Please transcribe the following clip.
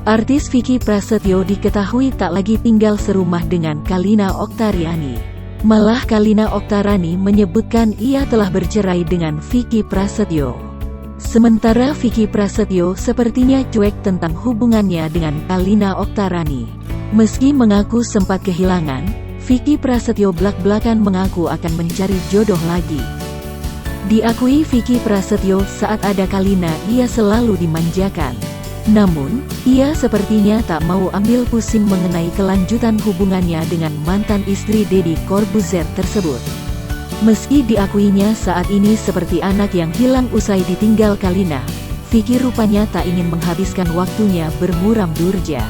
Artis Vicky Prasetyo diketahui tak lagi tinggal serumah dengan Kalina Oktariani. Malah Kalina Oktarani menyebutkan ia telah bercerai dengan Vicky Prasetyo. Sementara Vicky Prasetyo sepertinya cuek tentang hubungannya dengan Kalina Oktarani. Meski mengaku sempat kehilangan, Vicky Prasetyo blak-blakan mengaku akan mencari jodoh lagi. Diakui Vicky Prasetyo saat ada Kalina ia selalu dimanjakan. Namun, ia sepertinya tak mau ambil pusing mengenai kelanjutan hubungannya dengan mantan istri Deddy Corbuzier tersebut. Meski diakuinya saat ini seperti anak yang hilang usai ditinggal Kalina, Vicky rupanya tak ingin menghabiskan waktunya bermuram durja.